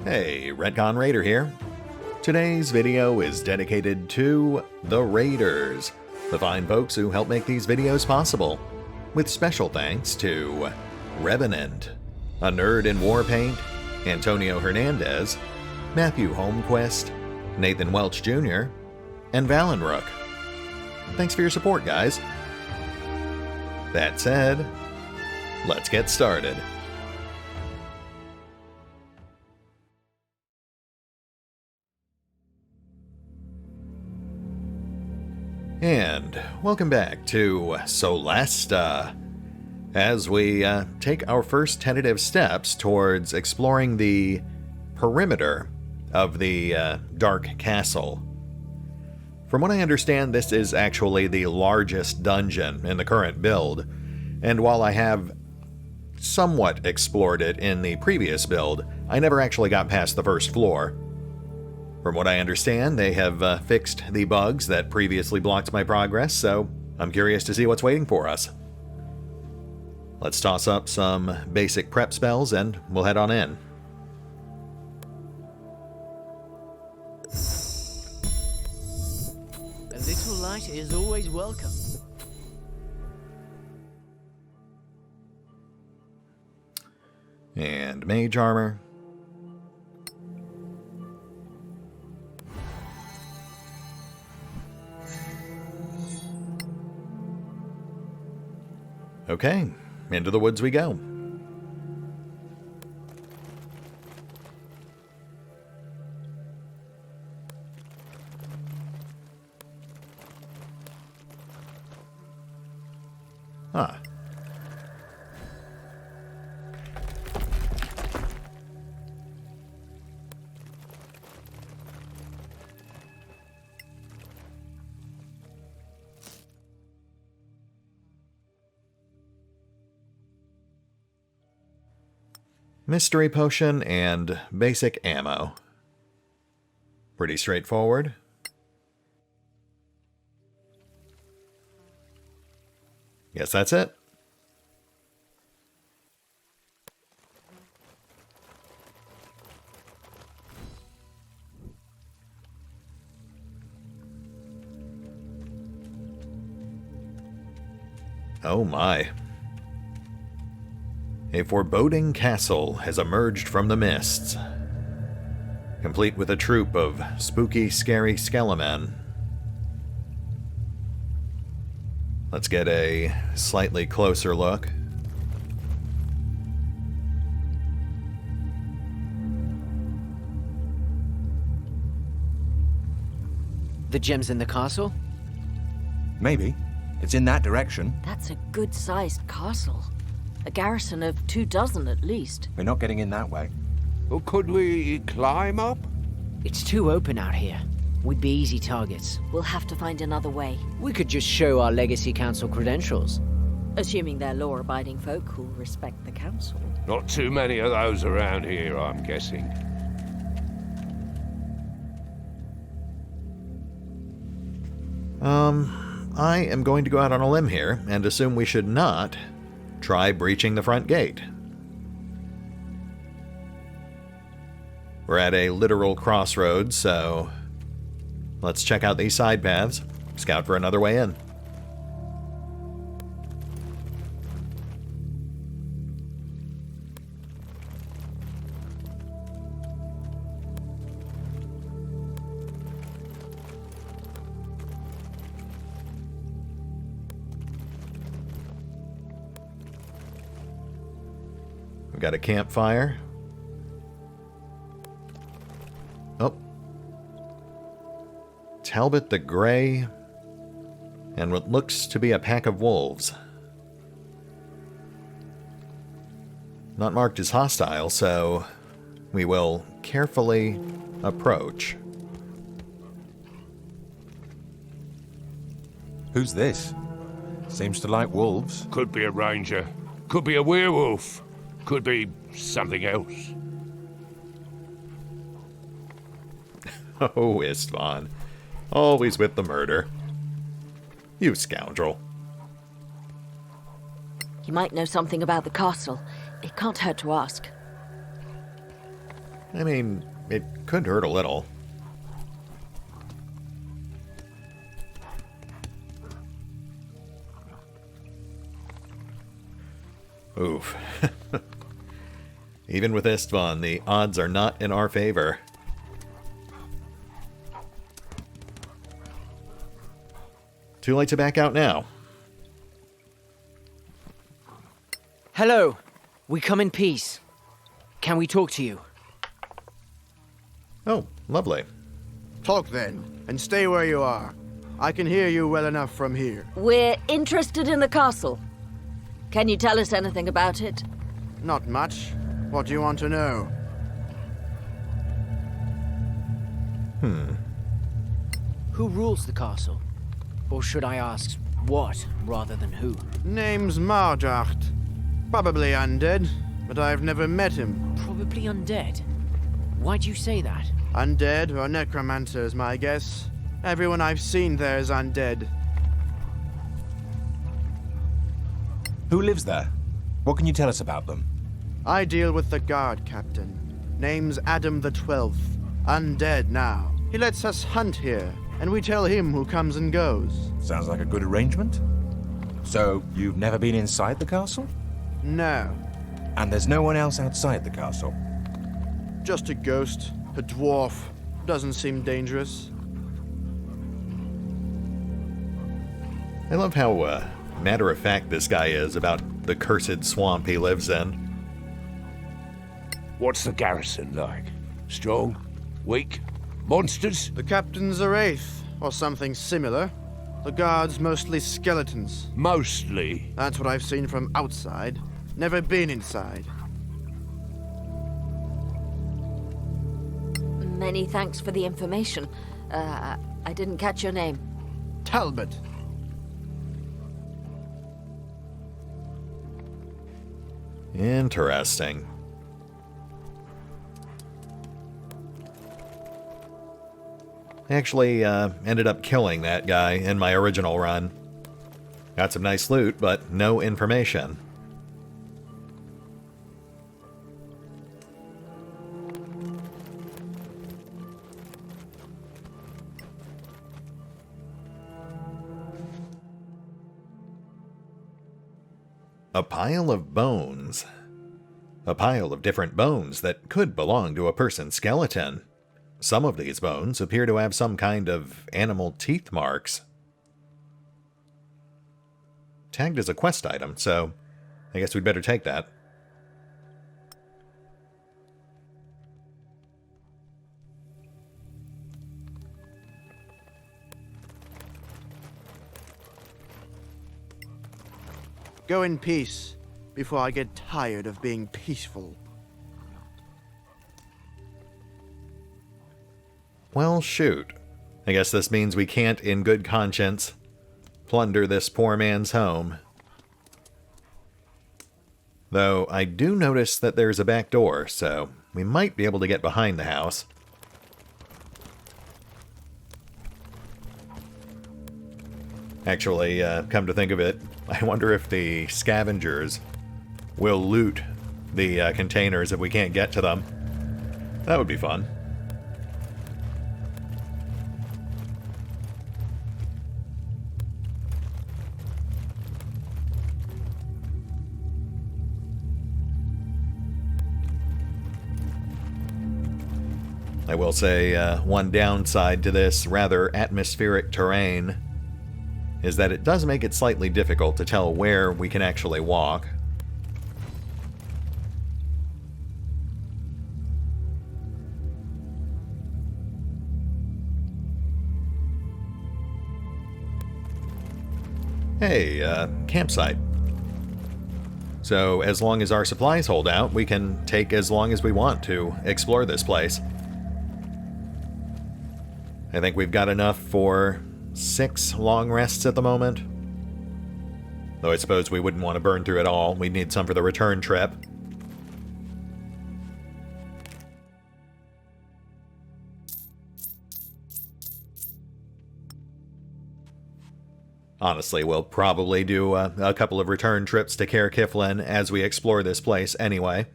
Hey, RetconRaider here. Today's video is dedicated to the Raiders, the fine folks who help make these videos possible, with special thanks to Revenant, Anerdinwarpaint, Antonio Hernandez, Matthew Holmquist, Nathan Welch Jr., and Valinrook. Thanks for your support, guys. That said, let's get started. And welcome back to Solasta, as we take our first tentative steps towards exploring the perimeter of the Dark Castle. From what I understand, this is actually the largest dungeon in the current build, and while I have somewhat explored it in the previous build, I never actually got past the first floor. From what I understand, they have fixed the bugs that previously blocked my progress, so I'm curious to see what's waiting for us. Let's toss up some basic prep spells and we'll head on in. A little light is always welcome. And mage armor. Okay, into the woods we go. Ah. Mystery potion and basic ammo. Pretty straightforward. Guess that's it. Oh my. A foreboding castle has emerged from the mists, complete with a troop of spooky, scary skelemen. Let's get a slightly closer look. The gems in the castle? Maybe. It's in that direction. That's a good-sized castle. A garrison of 24 at least. We're not getting in that way. Well, could we climb up? It's too open out here. We'd be easy targets. We'll have to find another way. We could just show our Legacy Council credentials. Assuming they're law-abiding folk who respect the council. Not too many of those around here, I'm guessing. I am going to go out on a limb here and assume we should not try breaching the front gate. We're at a literal crossroads, so let's check out these side paths, scout for another way in. We've got a campfire. Oh. Talbot the Grey. And what looks to be a pack of wolves. Not marked as hostile, so we will carefully approach. Who's this? Seems to like wolves. Could be a ranger. Could be a werewolf. Could be something else. Oh, Istvan. Always with the murder. You scoundrel. You might know something about the castle. It can't hurt to ask. I mean, it could hurt a little. Oof. Even with Istvan, the odds are not in our favor. Too late to back out now. Hello. We come in peace. Can we talk to you? Oh, lovely. Talk then, and stay where you are. I can hear you well enough from here. We're interested in the castle. Can you tell us anything about it? Not much. What do you want to know? Who rules the castle? Or should I ask, what, rather than who? Name's Marjacht. Probably undead, but I've never met him. Probably undead. Why'd you say that? Undead or necromancers, my guess. Everyone I've seen there is undead. Who lives there? What can you tell us about them? I deal with the guard captain. Name's Adam the 12th. Undead now. He lets us hunt here, and we tell him who comes and goes. Sounds like a good arrangement. So, you've never been inside the castle? No. And there's no one else outside the castle? Just a ghost. A dwarf. Doesn't seem dangerous. I love how matter-of-fact this guy is about the cursed swamp he lives in. What's the garrison like? Strong? Weak? Monsters? The captain's a wraith, or something similar. The guards mostly skeletons. Mostly. That's what I've seen from outside. Never been inside. Many thanks for the information. I didn't catch your name. Talbot. Interesting. I actually ended up killing that guy in my original run. Got some nice loot, but no information. A pile of bones. A pile of different bones that could belong to a person's skeleton. Some of these bones appear to have some kind of animal teeth marks. Tagged as a quest item, so I guess we'd better take that. Go in peace, before I get tired of being peaceful. Well, shoot. I guess this means we can't, in good conscience, plunder this poor man's home. Though I do notice that there's a back door, so we might be able to get behind the house. Actually, come to think of it, I wonder if the scavengers will loot the containers if we can't get to them. That would be fun. I will say one downside to this rather atmospheric terrain is that it does make it slightly difficult to tell where we can actually walk. Hey, campsite. So as long as our supplies hold out, we can take as long as we want to explore this place. I think we've got enough for 6 long rests at the moment. Though I suppose we wouldn't want to burn through it all. We'd need some for the return trip. Honestly, we'll probably do a couple of return trips to Caer Kiflin as we explore this place anyway.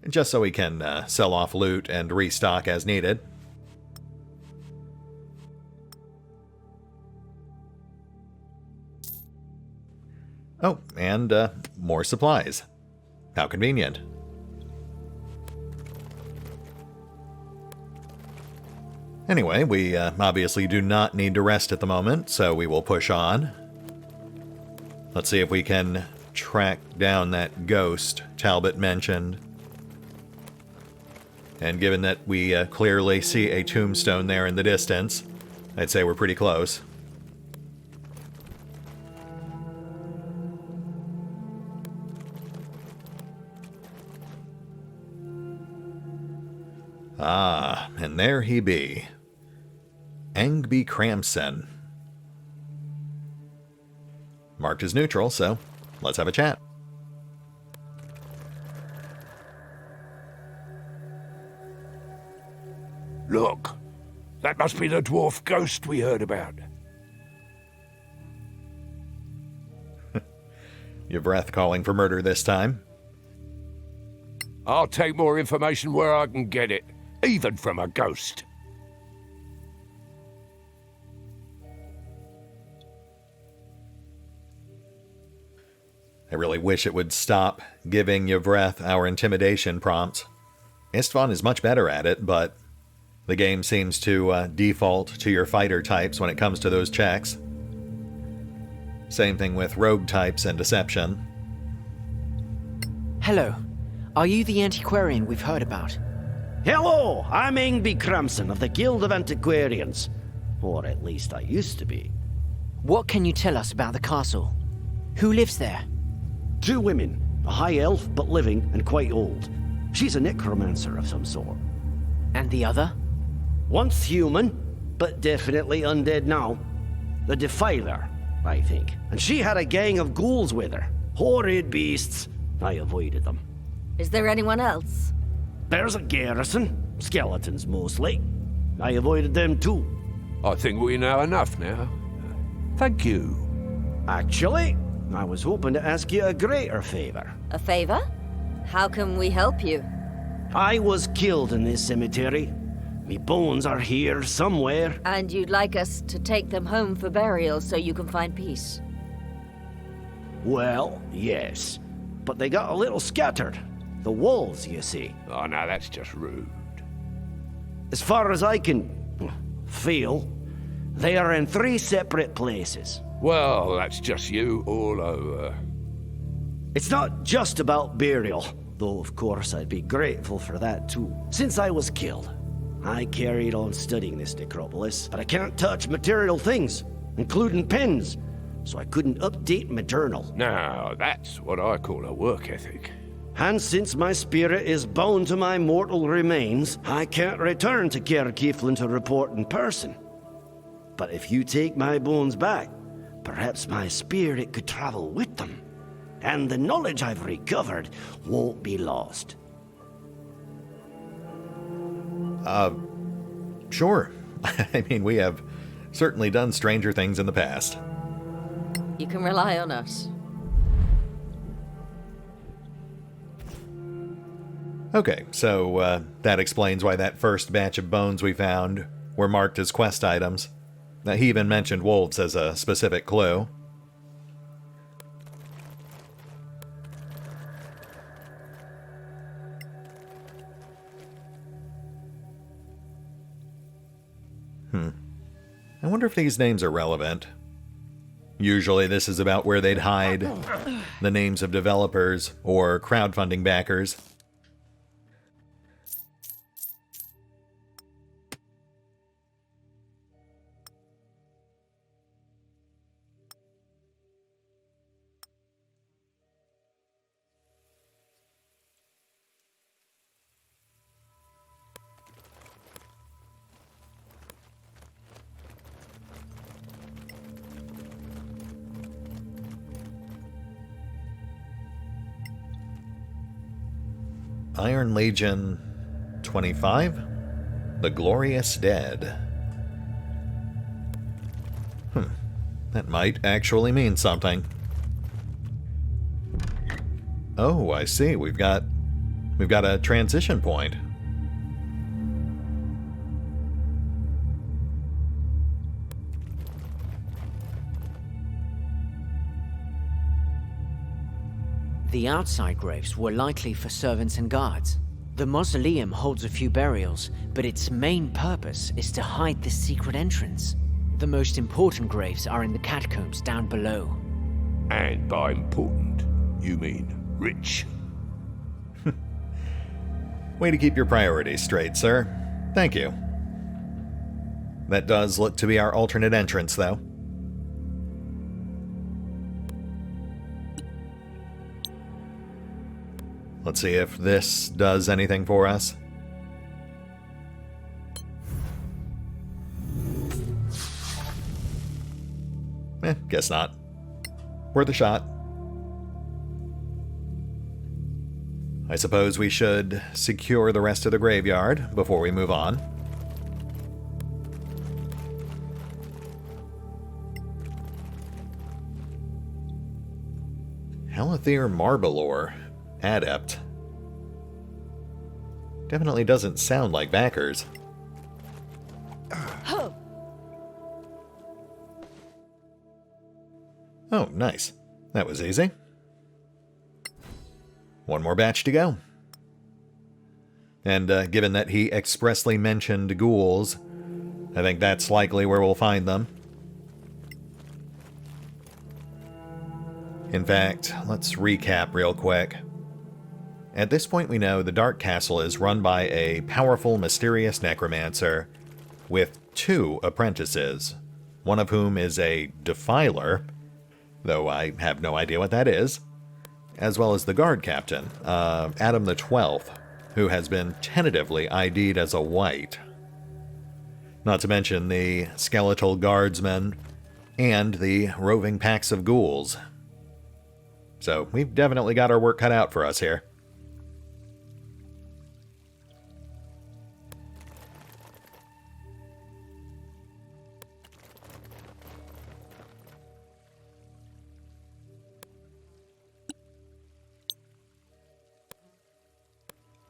just so we can sell off loot and restock as needed. Oh, and more supplies. How convenient. Anyway, we obviously do not need to rest at the moment, so we will push on. Let's see if we can track down that ghost Talbot mentioned. And given that we clearly see a tombstone there in the distance, I'd say we're pretty close. Ah, and there he be. Angby Cramson. Marked as neutral, so let's have a chat. Look, that must be the dwarf ghost we heard about. Your breath calling for murder this time. I'll take more information where I can get it, even from a ghost. I really wish it would stop giving Yvreth our intimidation prompts. Istvan is much better at it, but the game seems to default to your fighter types when it comes to those checks. Same thing with rogue types and deception. Hello. Are you the antiquarian we've heard about? Hello, I'm Angby Cramson of the Guild of Antiquarians. Or at least I used to be. What can you tell us about the castle? Who lives there? 2 women, a high elf but living and quite old. She's a necromancer of some sort. And the other? Once human, but definitely undead now. The Defiler, I think. And she had a gang of ghouls with her. Horrid beasts. I avoided them. Is there anyone else? There's a garrison. Skeletons mostly. I avoided them too. I think we know enough now. Thank you. Actually, I was hoping to ask you a greater favor. A favor? How can we help you? I was killed in this cemetery. Me bones are here somewhere. And you'd like us to take them home for burial so you can find peace? Well, yes. But they got a little scattered. The walls, you see. Oh, no, that's just rude. As far as I can feel, they are in 3 separate places. Well, that's just you all over. It's not just about burial, though of course I'd be grateful for that too. Since I was killed, I carried on studying this necropolis, but I can't touch material things, including pens, so I couldn't update my journal. Now, that's what I call a work ethic. And since my spirit is bound to my mortal remains, I can't return to Caer Cieflin to report in person. But if you take my bones back, perhaps my spirit could travel with them, and the knowledge I've recovered won't be lost. Sure. I mean, we have certainly done stranger things in the past. You can rely on us. Okay, so that explains why that first batch of bones we found were marked as quest items. He even mentioned wolves as a specific clue. I wonder if these names are relevant. Usually this is about where they'd hide the names of developers or crowdfunding backers. Iron Legion 25? The Glorious Dead. That might actually mean something. Oh, I see. We've got we've got a transition point. The outside graves were likely for servants and guards. The mausoleum holds a few burials, but its main purpose is to hide the secret entrance. The most important graves are in the catacombs down below. And by important, you mean rich. Way to keep your priorities straight, sir. Thank you. That does look to be our alternate entrance, though. Let's see if this does anything for us. Guess not. Worth a shot. I suppose we should secure the rest of the graveyard before we move on. Halathir Marbalor. Adept. Definitely doesn't sound like backers. Oh, nice. That was easy. One more batch to go. And given that he expressly mentioned ghouls, I think that's likely where we'll find them. In fact, let's recap real quick. At this point we know the Dark Castle is run by a powerful, mysterious necromancer with 2 apprentices, one of whom is a defiler, though I have no idea what that is, as well as the guard captain, Adam the 12th, who has been tentatively ID'd as a white. Not to mention the skeletal guardsmen and the roving packs of ghouls. So we've definitely got our work cut out for us here.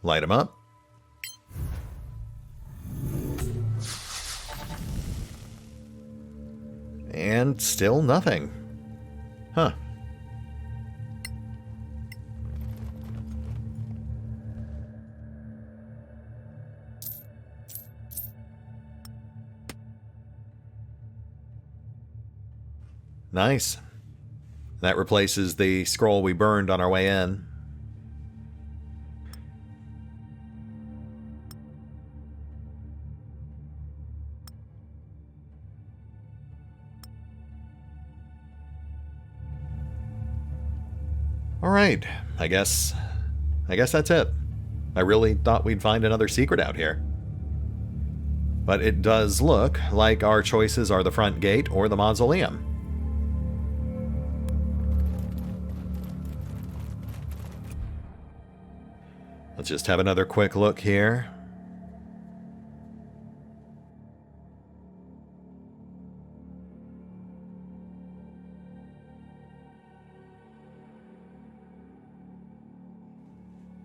Light them up. And still nothing. Huh. Nice. That replaces the scroll we burned on our way in. Alright, I guess that's it. I really thought we'd find another secret out here. But it does look like our choices are the front gate or the mausoleum. Let's just have another quick look here.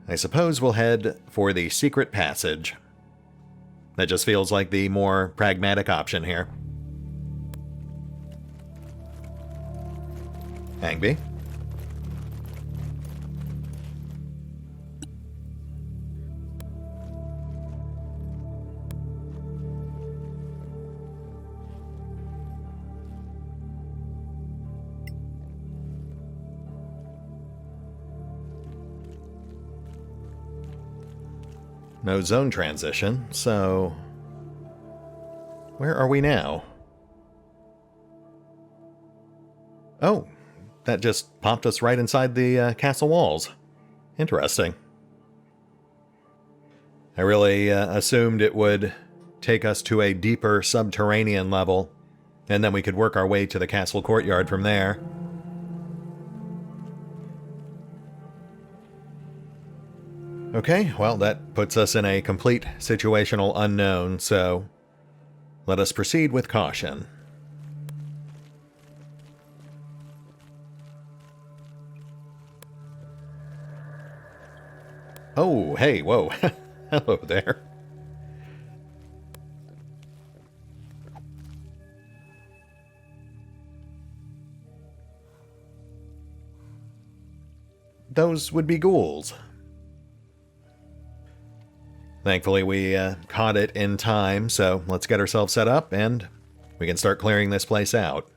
I suppose we'll head for the secret passage. That just feels like the more pragmatic option here. Angby. No zone transition, so where are we now? Oh, that just popped us right inside the castle walls. Interesting. I really assumed it would take us to a deeper subterranean level, and then we could work our way to the castle courtyard from there. Okay, well, that puts us in a complete situational unknown, so let us proceed with caution. Oh, hey, whoa. Hello there. Those would be ghouls. Thankfully, we caught it in time, so let's get ourselves set up and we can start clearing this place out.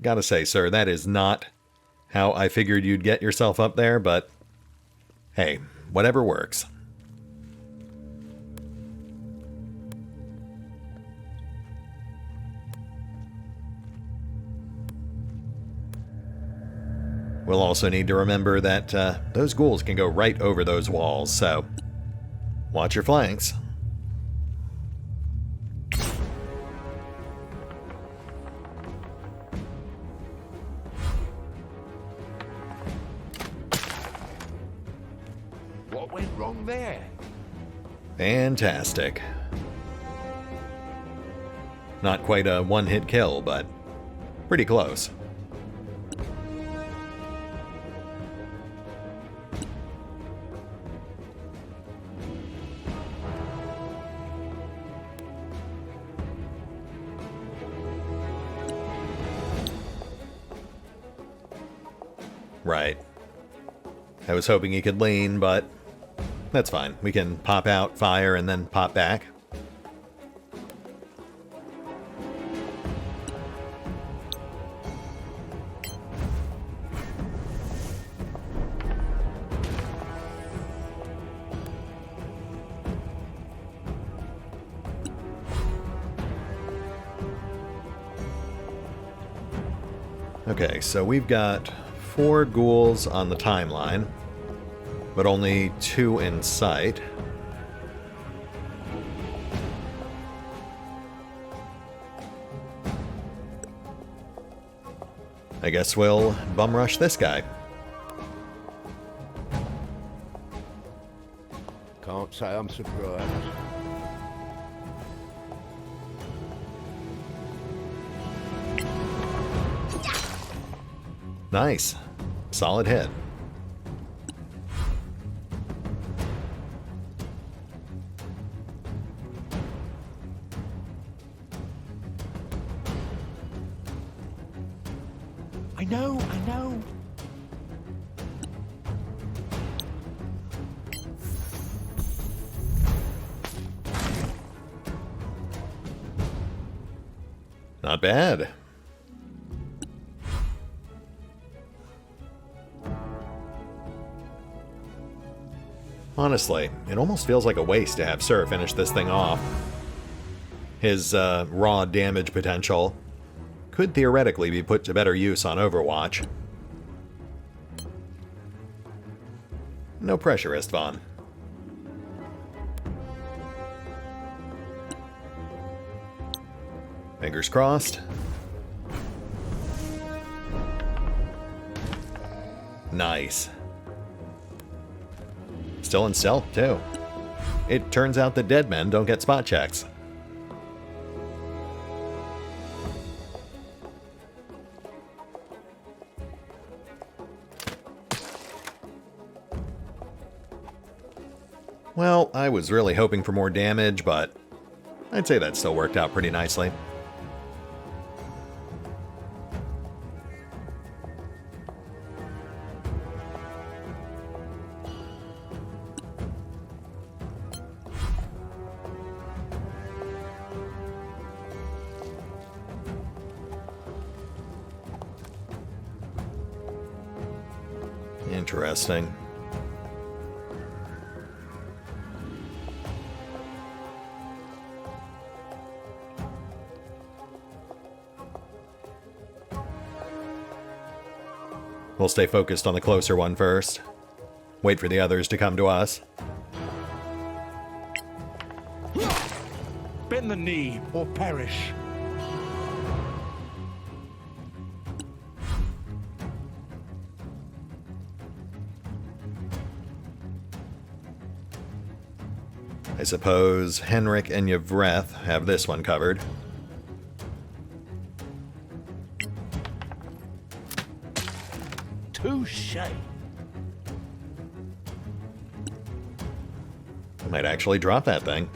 Gotta say, sir, that is not how I figured you'd get yourself up there, but hey, whatever works. We'll also need to remember that those ghouls can go right over those walls, so watch your flanks. What went wrong there? Fantastic. Not quite a one-hit kill, but pretty close. Right. I was hoping he could lean, but that's fine. We can pop out, fire, and then pop back. Okay, so we've got 4 ghouls on the timeline, but only 2 in sight. I guess we'll bum rush this guy. Can't say I'm surprised. Nice. Solid hit. I know. Not bad. Honestly, it almost feels like a waste to have Sir finish this thing off. His raw damage potential could theoretically be put to better use on Overwatch. No pressure, Istvan. Fingers crossed. Nice. Still in stealth, too. It turns out that dead men don't get spot checks. Well, I was really hoping for more damage, but I'd say that still worked out pretty nicely. Interesting. We'll stay focused on the closer one first. Wait for the others to come to us. Bend the knee or perish. I suppose Henrik and Yvreth have this one covered. Touche. Might actually drop that thing.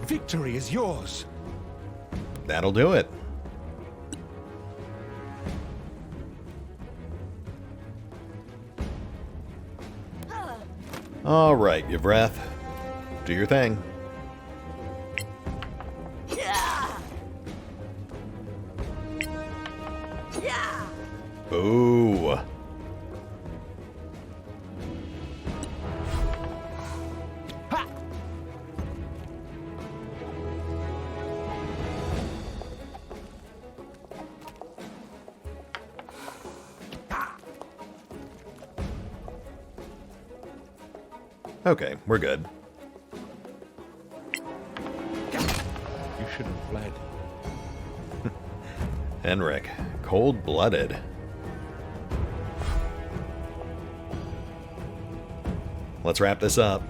Victory is yours. That'll do it. All right, Yvreth. Do your thing. Ooh. Okay, we're good. You should have fled. Henrik, cold-blooded. Let's wrap this up.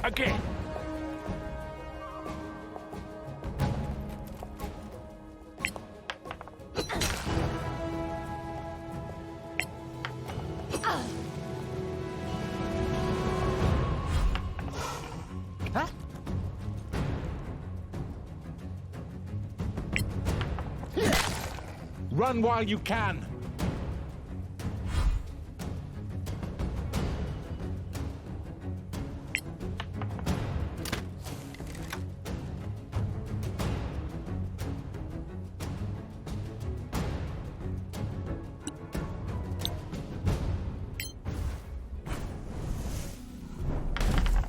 Again. Run while you can.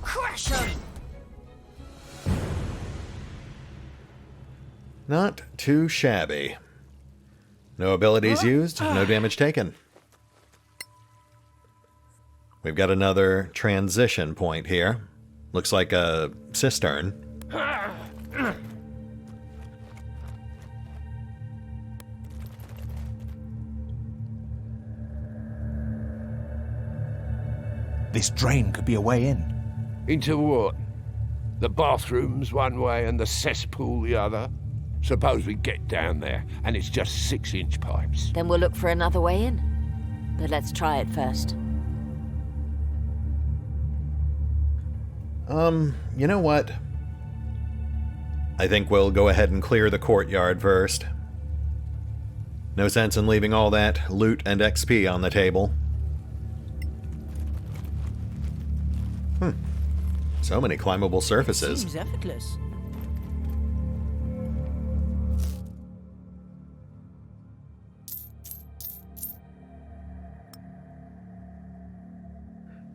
Crush him! Not too shabby. No abilities used, no damage taken. We've got another transition point here. Looks like a cistern. This drain could be a way in. Into what? The bathroom's one way and the cesspool the other? Suppose we get down there and it's just 6-inch pipes. Then we'll look for another way in. But let's try it first. You know what? I think we'll go ahead and clear the courtyard first. No sense in leaving all that loot and XP on the table. So many climbable surfaces. Seems effortless.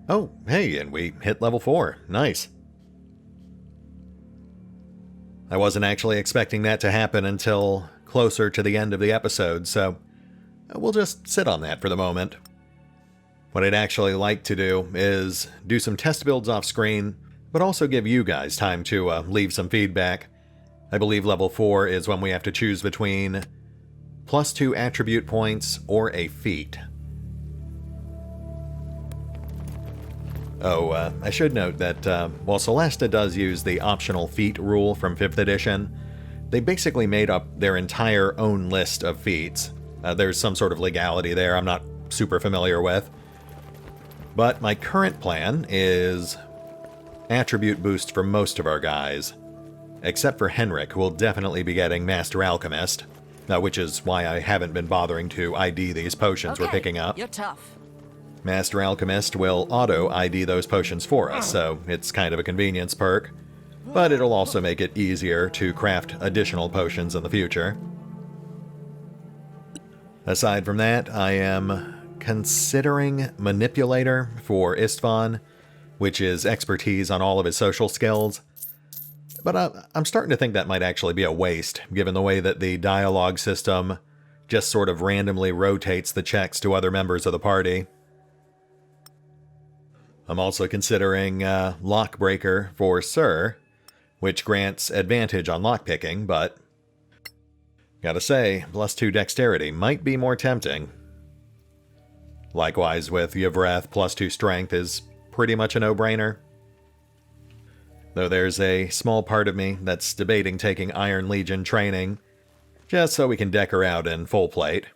Oh, hey, and we hit level 4. Nice. I wasn't actually expecting that to happen until closer to the end of the episode, so we'll just sit on that for the moment. What I'd actually like to do is do some test builds off screen, but also give you guys time to leave some feedback. I believe level 4 is when we have to choose between +2 attribute points or a feat. Oh, I should note that while Solasta does use the optional feat rule from 5th edition, they basically made up their entire own list of feats. There's some sort of legality there I'm not super familiar with. But my current plan is attribute boost for most of our guys. Except for Henrik, who will definitely be getting Master Alchemist, which is why I haven't been bothering to ID these potions we're picking up. You're tough. Master Alchemist will auto-ID those potions for us, so it's kind of a convenience perk. But it'll also make it easier to craft additional potions in the future. Aside from that, I am considering Manipulator for Istvan, which is expertise on all of his social skills. But I'm starting to think that might actually be a waste, given the way that the dialogue system just sort of randomly rotates the checks to other members of the party. I'm also considering Lockbreaker for Sir, which grants advantage on lockpicking, but gotta say, +2 dexterity might be more tempting. Likewise with Yvreth, +2 strength is pretty much a no-brainer. Though there's a small part of me that's debating taking Iron Legion training, just so we can deck her out in full plate.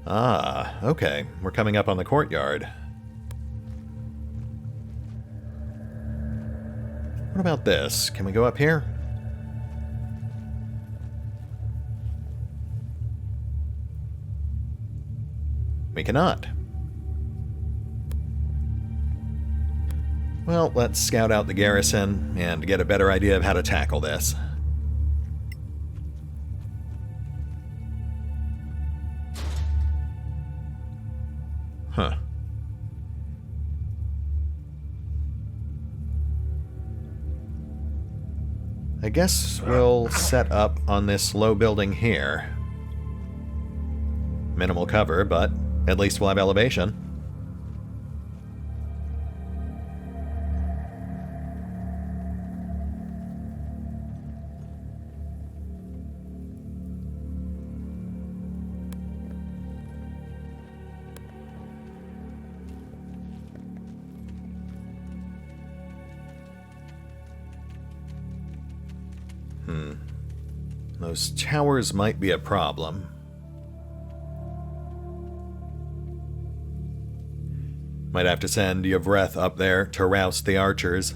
Ah, okay. We're coming up on the courtyard. What about this? Can we go up here? We cannot. Well, let's scout out the garrison and get a better idea of how to tackle this. Huh. I guess we'll set up on this low building here. Minimal cover, but at least we'll have elevation. Those towers might be a problem. Might have to send Yvreth up there to roust the archers.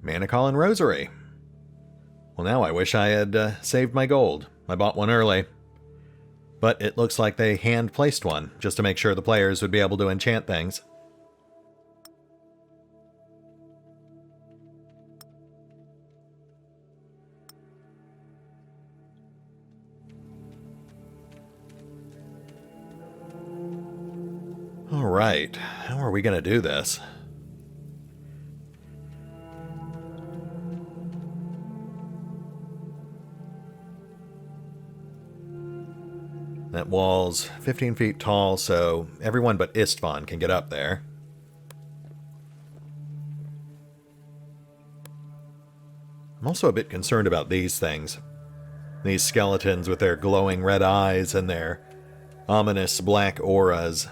Manacall and Rosary. Well, now I wish I had saved my gold. I bought one early. But it looks like they hand-placed one, just to make sure the players would be able to enchant things. Alright, how are we going to do this? That wall's 15 feet tall, so everyone but Istvan can get up there. I'm also a bit concerned about these things. These skeletons with their glowing red eyes and their ominous black auras.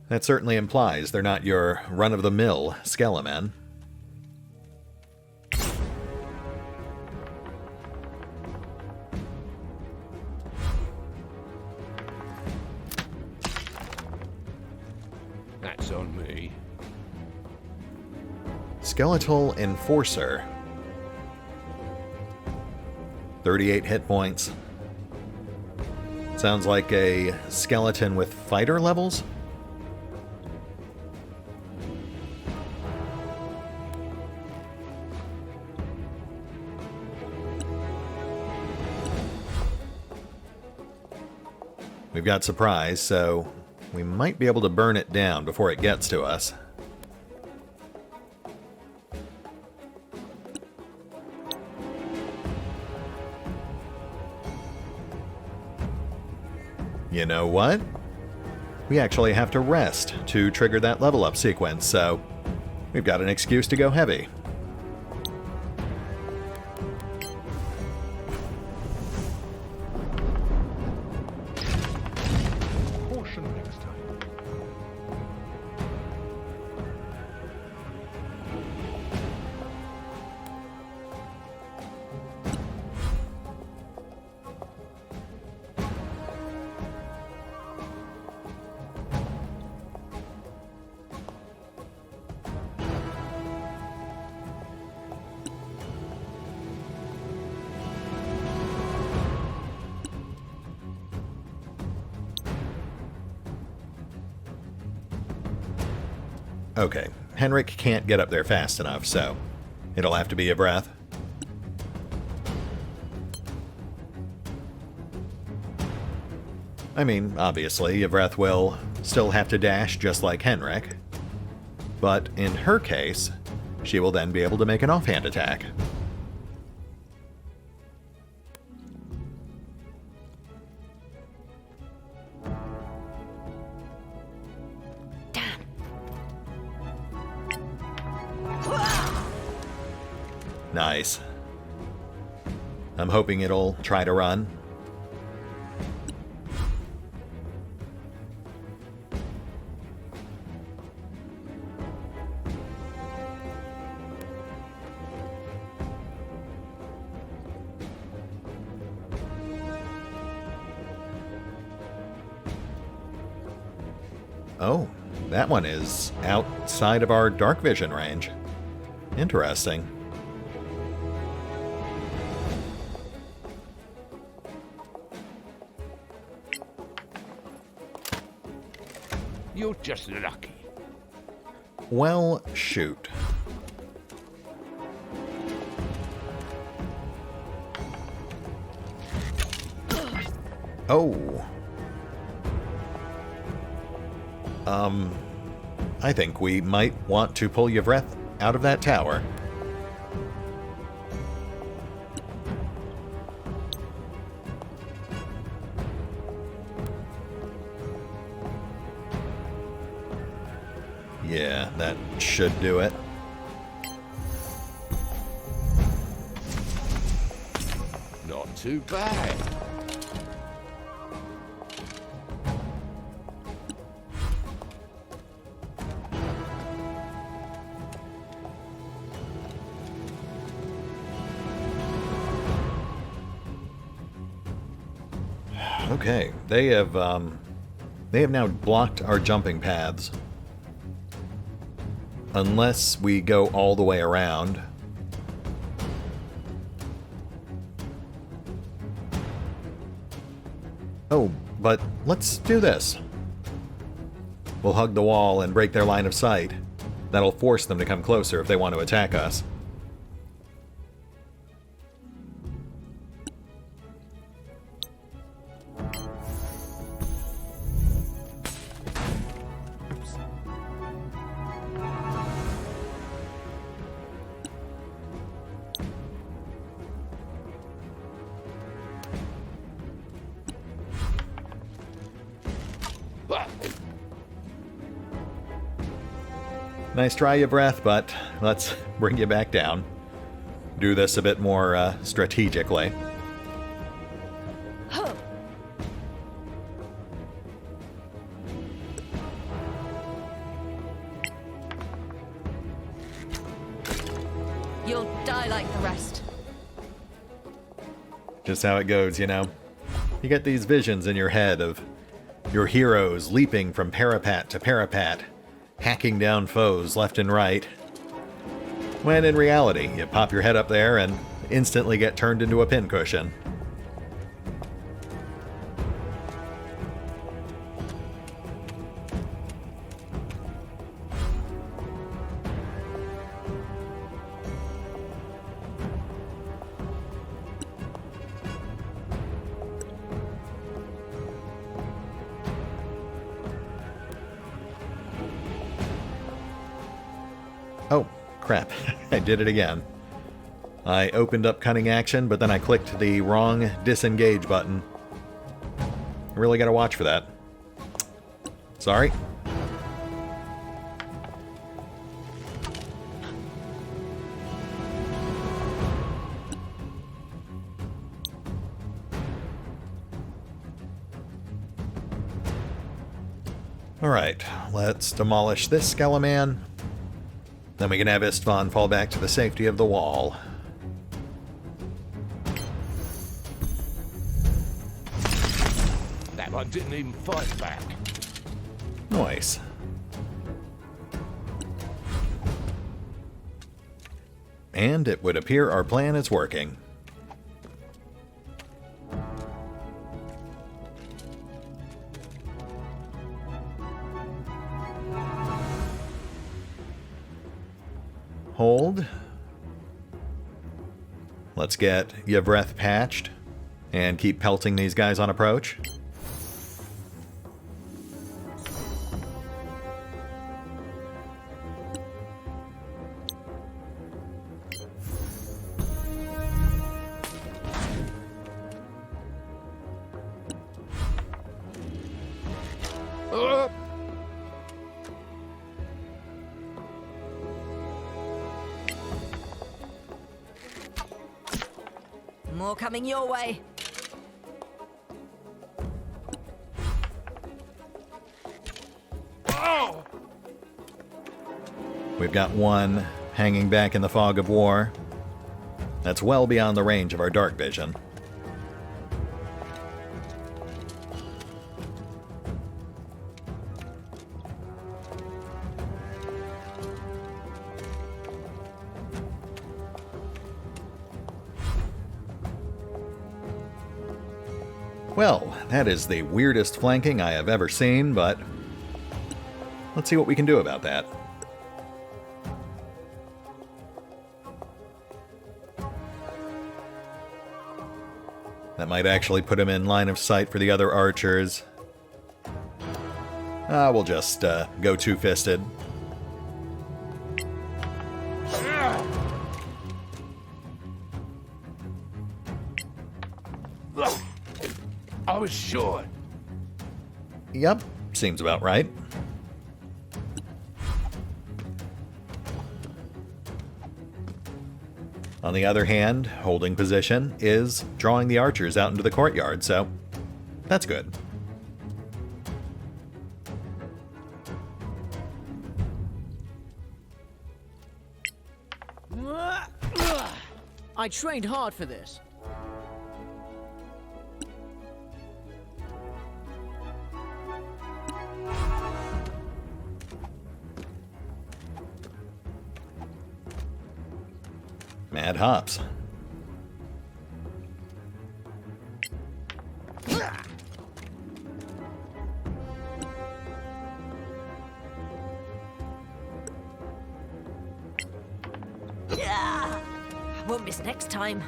That certainly implies they're not your run-of-the-mill skelemen. That's on me. Skeletal Enforcer. 38 hit points. Sounds like a skeleton with fighter levels? We've got surprise, so we might be able to burn it down before it gets to us. You know what? We actually have to rest to trigger that level up sequence, so we've got an excuse to go heavy. Okay, Henrik can't get up there fast enough, so it'll have to be a breath. I mean, obviously, Yvreth will still have to dash just like Henrik, but in her case, she will then be able to make an offhand attack. Nice. I'm hoping it'll try to run. Oh, that one is outside of our dark vision range. Interesting. You're just lucky. Well, shoot. Oh. I think we might want to pull Yvreth out of that tower. Yeah, that should do it. Not too bad. Okay, they have now blocked our jumping paths. Unless we go all the way around. Oh, but let's do this. We'll hug the wall and break their line of sight. That'll force them to come closer if they want to attack us. Nice try, Yvreth, but let's bring you back down. Do this a bit more strategically. You'll die like the rest. Just how it goes, you know. You get these visions in your head of your heroes leaping from parapet to parapet, hacking down foes left and right, when in reality, you pop your head up there and instantly get turned into a pincushion. Oh, crap. I did it again. I opened up Cunning Action, but then I clicked the wrong disengage button. I really gotta watch for that. Sorry. Alright, let's demolish this Skeleman. Then we can have Istvan fall back to the safety of the wall. That one didn't even fight back. Nice. And it would appear our plan is working. hold. Let's get Yvreth patched and keep pelting these guys on approach. More coming your way. We've got one hanging back in the fog of war. That's well beyond the range of our dark vision. Well, that is the weirdest flanking I have ever seen, but let's see what we can do about that. That might actually put him in line of sight for the other archers. We'll just go two-fisted. I was sure. Yep, seems about right. On the other hand, holding position is drawing the archers out into the courtyard, so that's good. I trained hard for this. Mad hops. Yeah. Won't miss next time.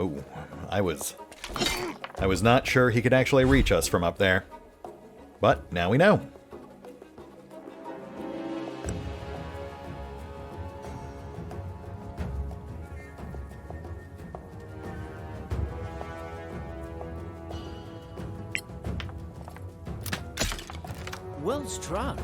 Oh, I was not sure he could actually reach us from up there. But now we know. Well struck.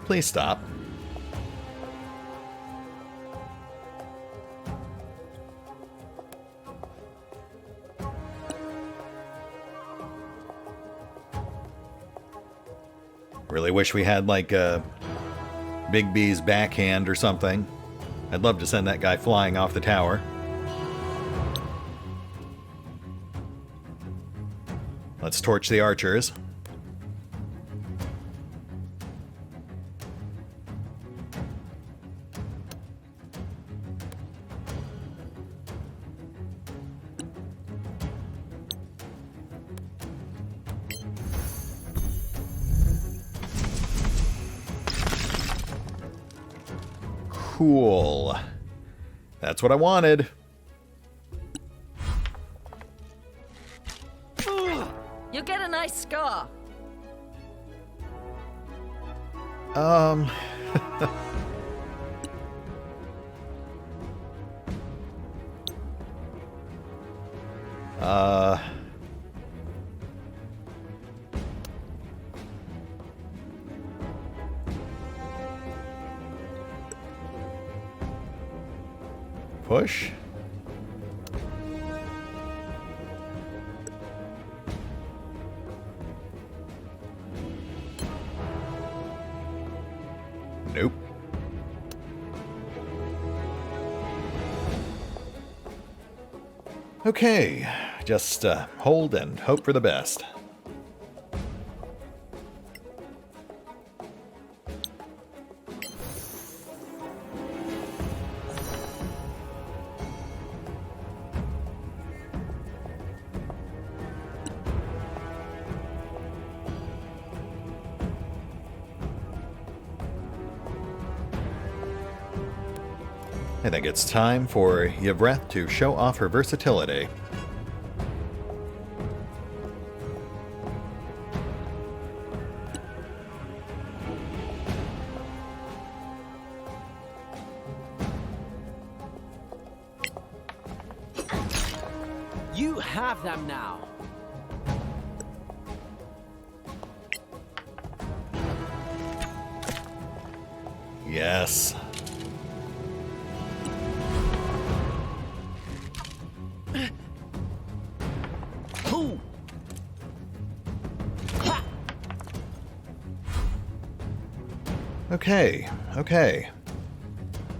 Please stop. Really wish we had like a Big B's backhand or something. I'd love to send that guy flying off the tower. Let's torch the archers. Cool. That's what I wanted. You'll get a nice scar. Push. Nope. Okay, just hold and hope for the best. I think it's time for Yvreth to show off her versatility. You have them now. Yes. Okay.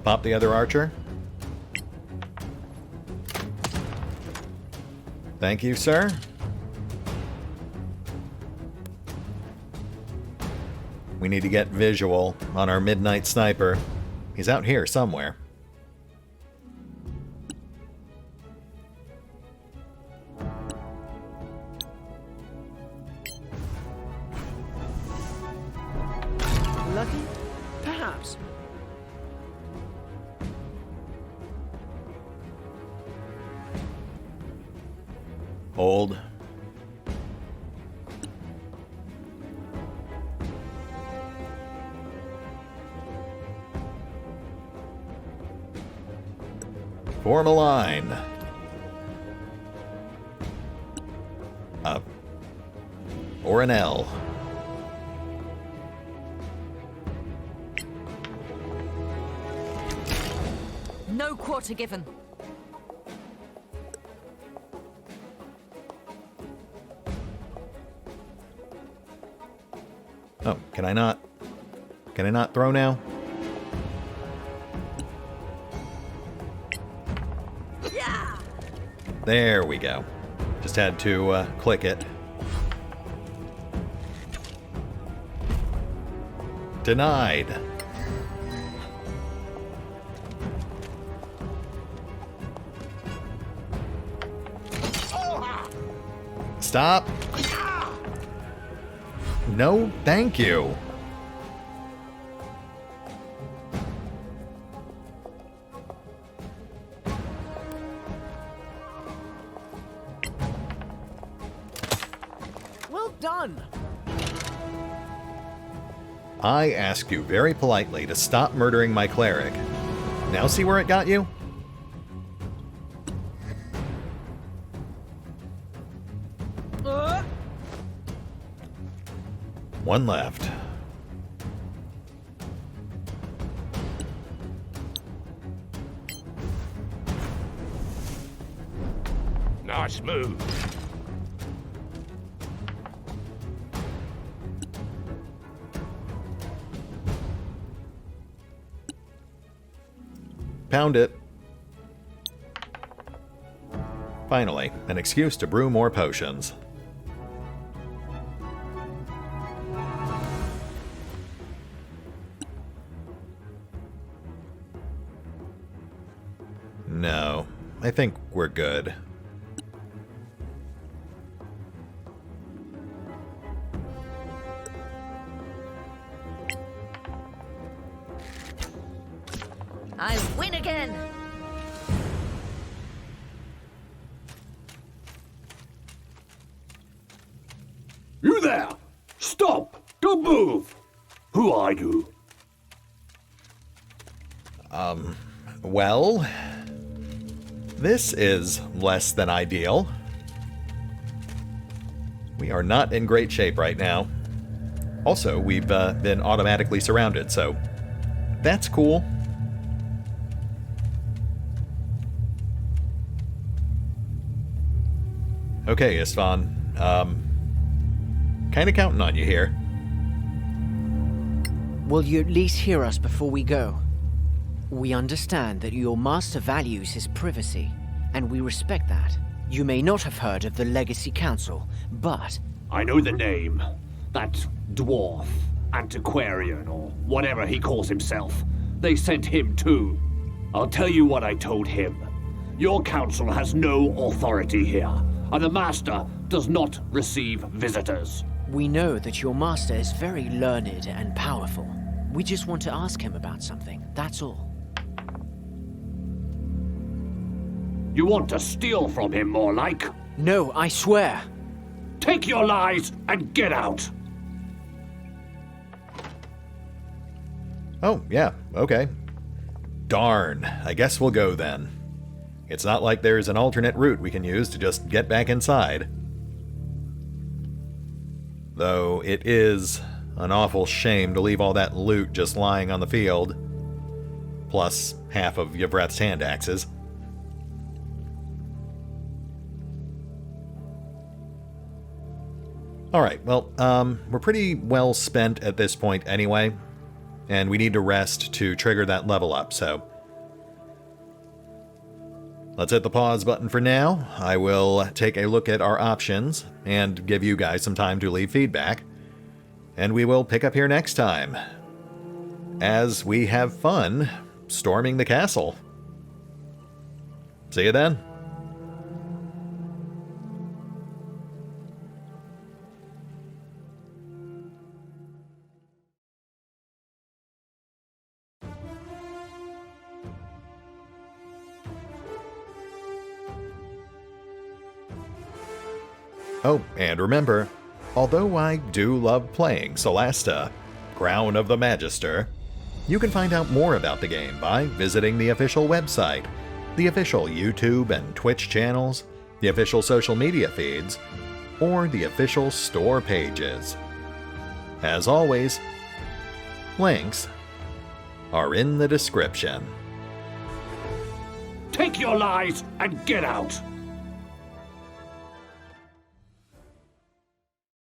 Pop the other archer. Thank you, sir. We need to get visual on our midnight sniper. He's out here somewhere. Lucky? Perhaps. Hold. Form a line. Up. Or an L. No quarter given. Oh, can I not? Can I not throw now? Yeah. There we go. Just had to click it. Denied. Stop. No, thank you. Well done. I asked you very politely to stop murdering my cleric. Now see where it got you? One left. Nice move. Pound it. Finally, an excuse to brew more potions. No, I think we're good. I win again. You there! Stop! Don't move! Who are you? Well, this is less than ideal. We are not in great shape right now. Also, we've been automatically surrounded, so that's cool. Okay, Istvan. Kinda counting on you here. Will you at least hear us before we go? We understand that your master values his privacy, and we respect that. You may not have heard of the Legacy Council, but I know the name. That dwarf, antiquarian, or whatever he calls himself. They sent him too. I'll tell you what I told him. Your council has no authority here, and the Master does not receive visitors. we know that your master is very learned and powerful. We just want to ask him about something, that's all. You want to steal from him, more like? No, I swear. Take your lies and get out! Oh, yeah, okay. Darn, I guess we'll go then. It's not like there's an alternate route we can use to just get back inside. Though it is an awful shame to leave all that loot just lying on the field. Plus half of Yvret's hand axes. Alright, well, we're pretty well spent at this point anyway. And we need to rest to trigger that level up, so let's hit the pause button for now. I will take a look at our options and give you guys some time to leave feedback. And we will pick up here next time as we have fun storming the castle. See you then. Oh, and remember, although I do love playing Solasta, Crown of the Magister, you can find out more about the game by visiting the official website, the official YouTube and Twitch channels, the official social media feeds, or the official store pages. As always, links are in the description. Take your lies and get out!